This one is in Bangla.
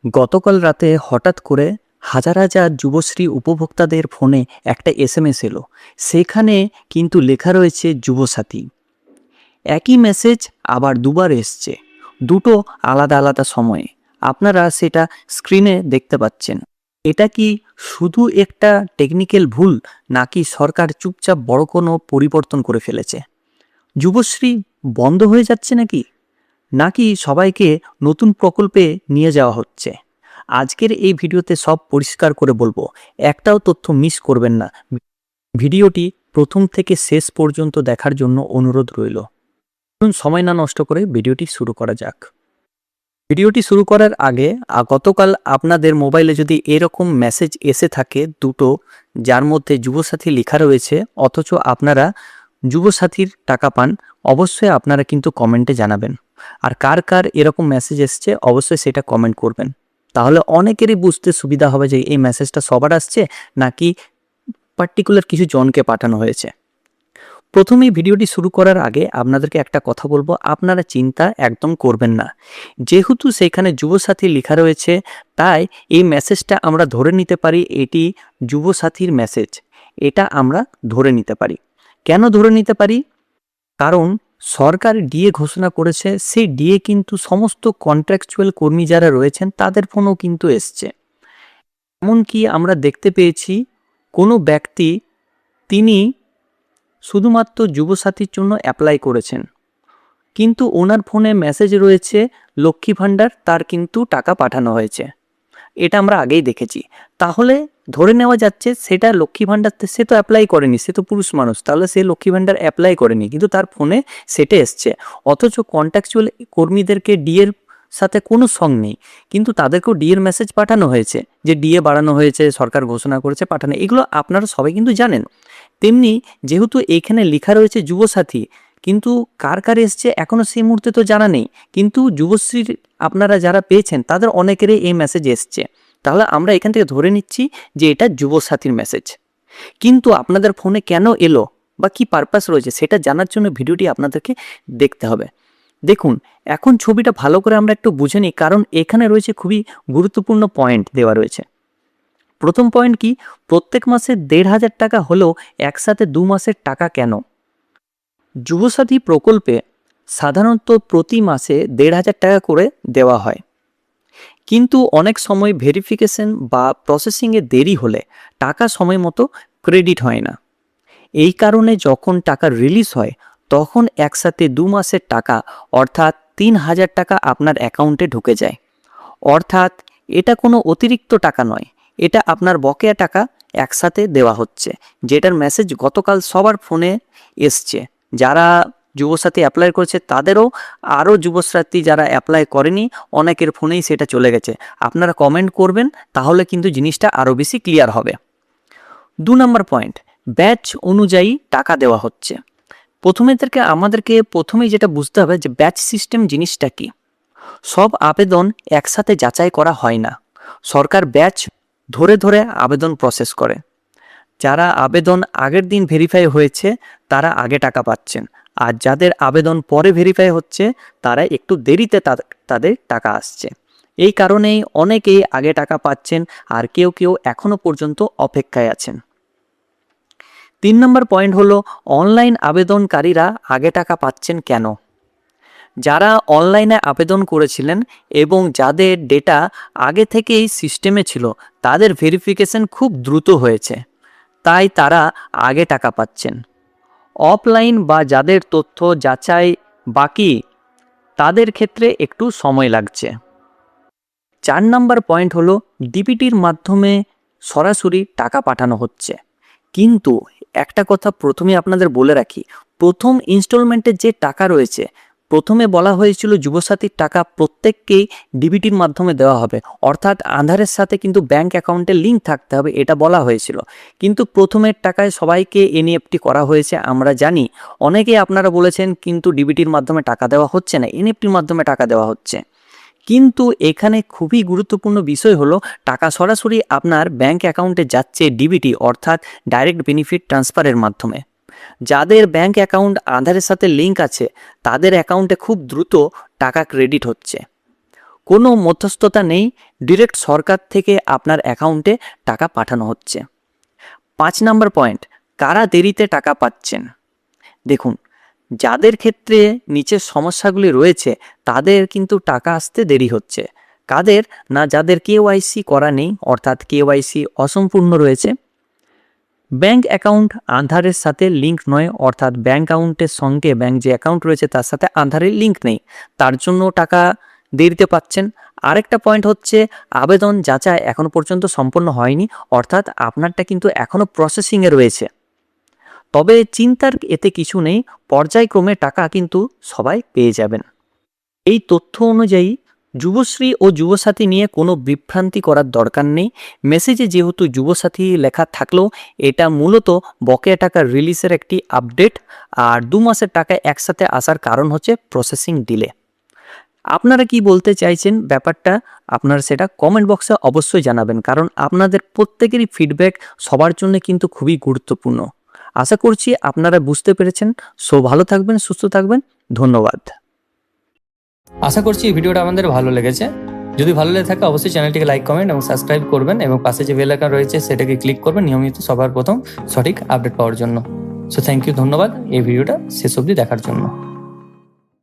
গতকাল রাতে হঠাৎ করে হাজার হাজার যুবশ্রী উপভোক্তাদের ফোনে একটা এসএমএস এলো। সেখানে কিন্তু লেখা রয়েছে যুবসাথী। একই মেসেজ আবার দুবার এসছে, দুটো আলাদা আলাদা সময়ে। আপনারা সেটা স্ক্রিনে দেখতে পাচ্ছেন। এটা কি শুধু একটা টেকনিক্যাল ভুল, নাকি সরকার চুপচাপ বড় কোনো পরিবর্তন করে ফেলেছে? যুবশ্রী বন্ধ হয়ে যাচ্ছে নাকি সবাইকে নতুন প্রকল্পে নিয়ে যাওয়া হচ্ছে? আজকের এই ভিডিওতে সব পরিষ্কার করে বলবো, একটাও তথ্য মিস করবেন না। ভিডিওটি প্রথম থেকে শেষ পর্যন্ত দেখার জন্য অনুরোধ রইল। সময় না নষ্ট করে ভিডিওটি শুরু করা যাক। ভিডিওটি শুরু করার আগে গতকাল আপনাদের মোবাইলে যদি এরকম মেসেজ এসে থাকে দুটো, যার মধ্যে যুবসাথী লেখা রয়েছে অথচ আপনারা যুবসাথীর টাকা পান, অবশ্যই আপনারা কিন্তু কমেন্টে জানাবেন। আর কার কার এরকম মেসেজ এসছে অবশ্যই সেটা কমেন্ট করবেন। তাহলে অনেকেরই বুঝতে সুবিধা হবে যে এই মেসেজটা সবার আসছে নাকি পার্টিকুলার কিছু জনকে পাঠানো হয়েছে। প্রথমেই ভিডিওটি শুরু করার আগে আপনাদেরকে একটা কথা বলবো, আপনারা চিন্তা একদম করবেন না। যেহেতু সেখানে যুবসাথী লেখা রয়েছে, তাই এই মেসেজটা আমরা ধরে নিতে পারি এটি যুবসাথীর মেসেজ। এটা আমরা ধরে নিতে পারি। কেন ধরে নিতে পারি? কারণ সরকার ডিএ ঘোষণা করেছে, সেই ডিএ কিন্তু সমস্ত কন্ট্রাকচুয়াল কর্মী যারা রয়েছেন তাদের ফোনেও কিন্তু এসছে। এমনকি আমরা দেখতে পেয়েছি কোনো ব্যক্তি তিনি শুধুমাত্র যুবসাথীর জন্য অ্যাপ্লাই করেছেন, কিন্তু ওনার ফোনে মেসেজ রয়েছে লক্ষ্মী ভাণ্ডার, তার কিন্তু টাকা পাঠানো হয়েছে। এটা আমরা আগেই দেখেছি। তাহলে ধরে নেওয়া যাচ্ছে সেটা লক্ষ্মী ভাণ্ডার, সে তো অ্যাপ্লাই করেনি, সে তো পুরুষ মানুষ, তাহলে সে লক্ষ্মী ভাণ্ডার অ্যাপ্লাই করেনি, কিন্তু তার ফোনে সেটা এসছে। অথচ কন্ট্রাকচুয়াল কর্মীদেরকে ডিএর সাথে কোনো সং নেই, কিন্তু তাদেরকেও ডিএর মেসেজ পাঠানো হয়েছে যে ডিএ বাড়ানো হয়েছে, সরকার ঘোষণা করেছে, পাঠানো। এগুলো আপনারা সবাই কিন্তু জানেন। তেমনি যেহেতু এইখানে লেখা রয়েছে যুবসাথী, কিন্তু কার কার এসছে এখনও সেই মুহূর্তে তো জানা নেই, কিন্তু যুবশ্রীর আপনারা যারা পেয়েছেন তাদের অনেকেরই এই মেসেজ এসছে। তাহলে আমরা এখান থেকে ধরে নিচ্ছি যে এটা যুবসাথীর মেসেজ। কিন্তু আপনাদের ফোনে কেন এলো বা কি পারপাস রয়েছে সেটা জানার জন্য ভিডিওটি আপনাদেরকে দেখতে হবে। দেখুন, এখন ছবিটা ভালো করে আমরা একটু বুঝে নিই, কারণ এখানে রয়েছে খুবই গুরুত্বপূর্ণ পয়েন্ট দেওয়া রয়েছে। প্রথম পয়েন্ট কি, প্রত্যেক মাসে ১,৫০০ টাকা হলেও একসাথে ২ মাসের টাকা কেন? যুবসাথী প্রকল্পে সাধারণত প্রতি মাসে ১,৫০০ টাকা করে দেওয়া হয়, কিন্তু অনেক সময় ভেরিফিকেশন বা প্রসেসিংয়ে দেরি হলে টাকা সময় মতো ক্রেডিট হয় না। এই কারণে যখন টাকা রিলিজ হয় তখন একসাথে ২ মাসের টাকা অর্থাৎ ৩,০০০ টাকা আপনার অ্যাকাউন্টে ঢুকে যায়। অর্থাৎ এটা কোনো অতিরিক্ত টাকা নয়, এটা আপনার বকেয়া টাকা একসাথে দেওয়া হচ্ছে, যেটার মেসেজ গতকাল সবার ফোনে এসছে। যারা যুবসাথী অ্যাপ্লাই করেছে তাদেরও, আরও যুবসাথী যারা অ্যাপ্লাই করেনি অনেকের ফোনেই সেটা চলে গেছে। আপনারা কমেন্ট করবেন, তাহলে কিন্তু জিনিসটা আরও বেশি ক্লিয়ার হবে। ২ নম্বর পয়েন্ট, ব্যাচ অনুযায়ী টাকা দেওয়া হচ্ছে। আমাদেরকে প্রথমেই যেটা বুঝতে হবে যে ব্যাচ সিস্টেম জিনিসটা কি। সব আবেদন একসাথে যাচাই করা হয় না, সরকার ব্যাচ ধরে ধরে আবেদন প্রসেস করে। যারা আবেদন আগের দিন ভেরিফাই হয়েছে তারা আগে টাকা পাচ্ছেন, আর যাদের আবেদন পরে ভেরিফাই হচ্ছে তারা একটু দেরিতে তাদের টাকা আসছে। এই কারণেই অনেকেই আগে টাকা পাচ্ছেন, আর কেউ কেউ এখনও পর্যন্ত অপেক্ষায় আছেন। ৩ নম্বর পয়েন্ট হলো, অনলাইন আবেদনকারীরা আগে টাকা পাচ্ছেন কেন? যারা অনলাইনে আবেদন করেছিলেন এবং যাদের ডেটা আগে থেকেই সিস্টেমে ছিল তাদের ভেরিফিকেশন খুব দ্রুত হয়েছে, তাই তারা আগে টাকা পাচ্ছেন। অফলাইন বা যাদের তথ্য যাচাই বাকি তাদের ক্ষেত্রে একটু সময় লাগছে। ৪ নম্বর পয়েন্ট হলো, ডিবিটির মাধ্যমে সরাসরি টাকা পাঠানো হচ্ছে। কিন্তু একটা কথা প্রথমে আপনাদের বলে রাখি, প্রথম ইনস্টলমেন্টের যে টাকা রয়েছে, প্রথমে বলা হয়েছিল যুবসাথীর টাকা প্রত্যেককেই ডিবিটির মাধ্যমে দেওয়া হবে, অর্থাৎ আধারের সাথে কিন্তু ব্যাংক অ্যাকাউন্টে লিঙ্ক থাকতে হবে, এটা বলা হয়েছিল। কিন্তু প্রথমের টাকায় সবাইকে এনইএফটি করা হয়েছে আমরা জানি। অনেকেই আপনারা বলেছেন কিন্তু ডিবিটির মাধ্যমে টাকা দেওয়া হচ্ছে না, এনইএফটির মাধ্যমে টাকা দেওয়া হচ্ছে। কিন্তু এখানে খুবই গুরুত্বপূর্ণ বিষয় হলো, টাকা সরাসরি আপনার ব্যাংক অ্যাকাউন্টে যাচ্ছে ডিবিটি অর্থাৎ ডাইরেক্ট বেনিফিট ট্রান্সফারের মাধ্যমে। যাদের ব্যাংক অ্যাকাউন্ট আধারের সাথে লিঙ্ক আছে তাদের অ্যাকাউন্টে খুব দ্রুত টাকা ক্রেডিট হচ্ছে। কোনো মধ্যস্থতা নেই, ডিরেক্ট সরকার থেকে আপনার অ্যাকাউন্টে টাকা পাঠানো হচ্ছে। 5 নম্বর পয়েন্ট, কারা দেরিতে টাকা পাচ্ছেন। দেখুন, যাদের ক্ষেত্রে নিচের সমস্যাগুলি রয়েছে তাদের কিন্তু টাকা আসতে দেরি হচ্ছে। কাদের না, যাদের KYC করা নেই, অর্থাৎ KYC অসম্পূর্ণ রয়েছে, ব্যাংক অ্যাকাউন্ট আধারের সাথে লিঙ্ক নয়, অর্থাৎ ব্যাংক অ্যাকাউন্টের সঙ্গে ব্যাংক যে অ্যাকাউন্ট রয়েছে তার সাথে আধারের লিঙ্ক নেই, তার জন্য টাকা দেরিতে পাচ্ছেন। আরেকটা পয়েন্ট হচ্ছে আবেদন যাচাই এখনো পর্যন্ত সম্পন্ন হয়নি, অর্থাৎ আপনারটা কিন্তু এখনো প্রসেসিংয়ে রয়েছে। তবে চিন্তার এতে কিছু নেই, পর্যায়ক্রমে টাকা কিন্তু সবাই পেয়ে যাবেন। এই তথ্য অনুযায়ী যুবশ্রী ও যুবসাথী নিয়ে কোনো বিভ্রান্তি করার দরকার নেই। মেসেজে যেহেতু যুবসাথী লেখা থাকলেও এটা মূলত বকেয়া টাকা রিলিজের একটি আপডেট, আর 2 মাসের টাকা একসাথে আসার কারণ হচ্ছে প্রসেসিং ডিলে। আপনারা কি বলতে চাইছেন ব্যাপারটা, আপনারা সেটা কমেন্ট বক্সে অবশ্যই জানাবেন, কারণ আপনাদের প্রত্যেকেরই ফিডব্যাক সবার জন্য কিন্তু খুবই গুরুত্বপূর্ণ। আশা করছি আপনারা বুঝতে পেরেছেন। সো ভালো থাকবেন, সুস্থ থাকবেন, ধন্যবাদ। আশা করছি এই ভিডিওটা আমাদের ভালো লেগেছে। যদি ভালো লেগে থাকে অবশ্যই চ্যানেলটিকে লাইক, কমেন্ট এবং সাবস্ক্রাইব করবেন, এবং পাশে যে বেল আইকন রয়েছে সেটাকে ক্লিক করবেন নিয়মিত সবার প্রথম সঠিক আপডেট পাওয়ার জন্য। সো থ্যাংক ইউ, ধন্যবাদ এই ভিডিওটা শেষ অবধি দেখার জন্য।